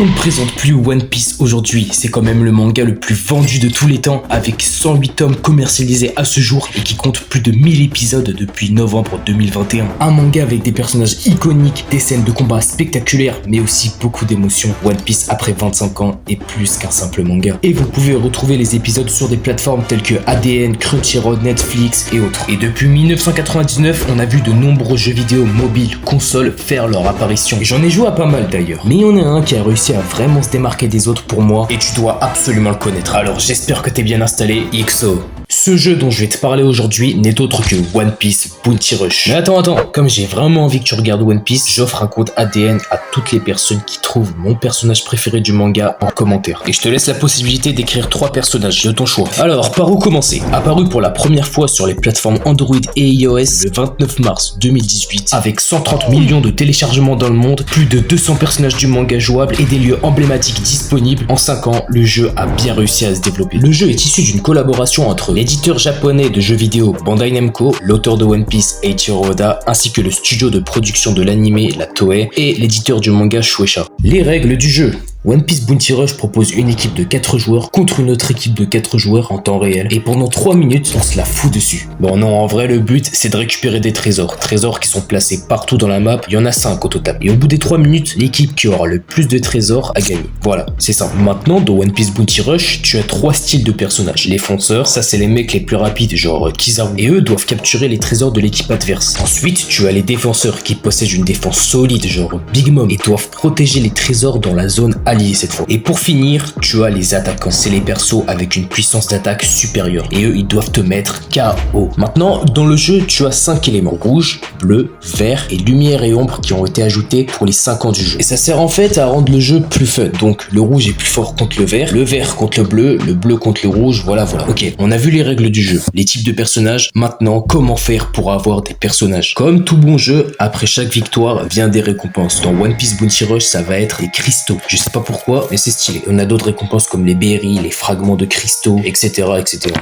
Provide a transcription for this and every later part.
On ne présente plus One Piece aujourd'hui, c'est quand même le manga le plus vendu de tous les temps avec 108 tomes commercialisés à ce jour et qui compte plus de 1000 épisodes depuis novembre 2021. Un manga avec des personnages iconiques, des scènes de combat spectaculaires mais aussi beaucoup d'émotions. One Piece après 25 ans est plus qu'un simple manga. Et vous pouvez retrouver les épisodes sur des plateformes telles que ADN, Crunchyroll, Netflix et autres. Et depuis 1999, on a vu de nombreux jeux vidéo mobiles, consoles faire leur apparition. J'en ai joué à pas mal d'ailleurs. Mais il y en a un qui a réussi à vraiment se démarquer des autres pour moi et tu dois absolument le connaître. Alors j'espère que t'es bien installé, XO. Ce jeu dont je vais te parler aujourd'hui n'est autre que One Piece Bounty Rush. Mais attends, comme j'ai vraiment envie que tu regardes One Piece, j'offre un code ADN à toutes les personnes qui trouvent mon personnage préféré du manga en commentaire. Et je te laisse la possibilité d'écrire 3 personnages de ton choix. Alors, par où commencer? Apparu pour la première fois sur les plateformes Android et iOS le 29 mars 2018, avec 130 millions de téléchargements dans le monde, plus de 200 personnages du manga jouables et des lieux emblématiques disponibles. En 5 ans, le jeu a bien réussi à se développer. Le jeu est issu d'une collaboration entre l'éditeur japonais de jeux vidéo Bandai Namco, l'auteur de One Piece Eiichiro Oda, ainsi que le studio de production de l'anime, la Toei, et l'éditeur du manga Shueisha. Les règles du jeu. One Piece Bounty Rush propose une équipe de 4 joueurs contre une autre équipe de 4 joueurs en temps réel. Et pendant 3 minutes, on se la fout dessus. Bon non, en vrai, le but, c'est de récupérer des trésors. Trésors qui sont placés partout dans la map. Il y en a 5 au total. Et au bout des 3 minutes, l'équipe qui aura le plus de trésors a gagné. Voilà, c'est ça. Maintenant, dans One Piece Bounty Rush, tu as 3 styles de personnages. Les fonceurs, ça c'est les mecs les plus rapides, genre Kizaru. Et eux doivent capturer les trésors de l'équipe adverse. Ensuite, tu as les défenseurs qui possèdent une défense solide, genre Big Mom, et doivent protéger les trésors dans la zone alliée cette fois. Et pour finir, tu as les attaquants. C'est les persos avec une puissance d'attaque supérieure. Et eux, ils doivent te mettre KO. Maintenant, dans le jeu, tu as 5 éléments. Rouge, bleu, vert et lumière et ombre qui ont été ajoutés pour les 5 ans du jeu. Et ça sert en fait à rendre le jeu plus fun. Donc, le rouge est plus fort contre le vert contre le bleu contre le rouge, voilà. Ok, on a vu les règles du jeu, les types de personnages. Maintenant, comment faire pour avoir des personnages? Comme tout bon jeu, après chaque victoire vient des récompenses. Dans One Piece Bounty Rush, ça va être des cristaux. Je sais pas pourquoi, mais c'est stylé. On a d'autres récompenses comme les berries, les fragments de cristaux, etc.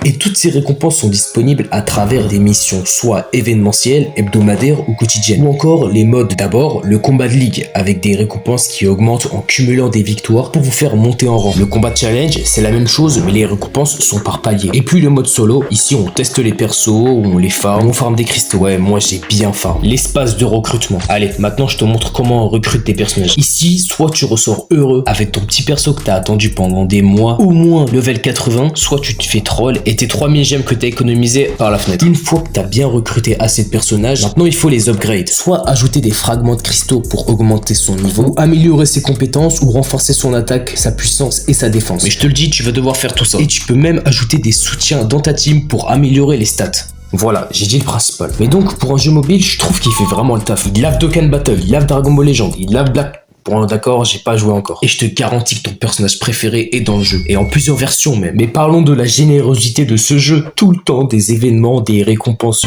Et toutes ces récompenses sont disponibles à travers des missions, soit événementielles, hebdomadaires ou quotidiennes. Ou encore les modes. D'abord, le combat de ligue, avec des récompenses qui augmentent en cumulant des victoires pour vous faire monter en rang. Le combat challenge, c'est la même chose, mais les récompenses sont par palier. Et puis le mode solo, ici on teste les persos, on les farm, on farm des cristaux. Ouais, moi j'ai bien farm. L'espace de recrutement. Allez, maintenant je te montre comment on recrute des personnages. Ici, soit tu ressors heureux avec ton petit perso que t'as attendu pendant des mois, au moins level 80, soit tu te fais troll et tes 3000 gemmes que t'as économisé par la fenêtre. Une fois que t'as bien recruté assez de personnages, maintenant il faut les upgrade. Soit ajouter des fragments de cristaux pour augmenter son niveau, ou améliorer ses compétences, ou renforcer son attaque, sa puissance et sa défense. Mais je te le dis, tu vas devoir faire tout ça. Et tu peux même ajouter des soutiens dans ta team pour améliorer les stats. Voilà, j'ai dit le principal. Mais donc, pour un jeu mobile, je trouve qu'il fait vraiment le taf. Il lave Dokkan Battle, il lave Dragon Ball Legend, il lave Black... Bon d'accord, j'ai pas joué encore. Et je te garantis que ton personnage préféré est dans le jeu. Et en plusieurs versions même. Mais parlons de la générosité de ce jeu. Tout le temps des événements, des récompenses.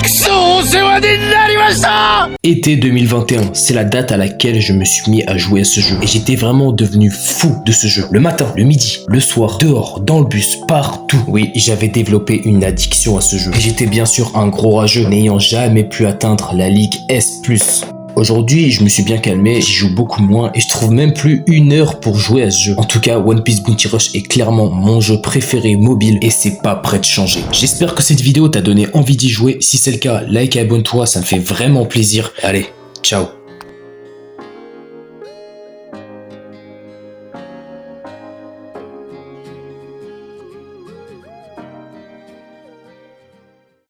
Été 2021, c'est la date à laquelle je me suis mis à jouer à ce jeu. Et j'étais vraiment devenu fou de ce jeu. Le matin, le midi, le soir, dehors, dans le bus, partout. Oui, j'avais développé une addiction à ce jeu. Et j'étais bien sûr un gros rageux, n'ayant jamais pu atteindre la Ligue S+. Aujourd'hui, je me suis bien calmé, j'y joue beaucoup moins et je trouve même plus 1 heure pour jouer à ce jeu. En tout cas, One Piece Bounty Rush est clairement mon jeu préféré mobile et c'est pas prêt de changer. J'espère que cette vidéo t'a donné envie d'y jouer. Si c'est le cas, like et abonne-toi, ça me fait vraiment plaisir. Allez, ciao.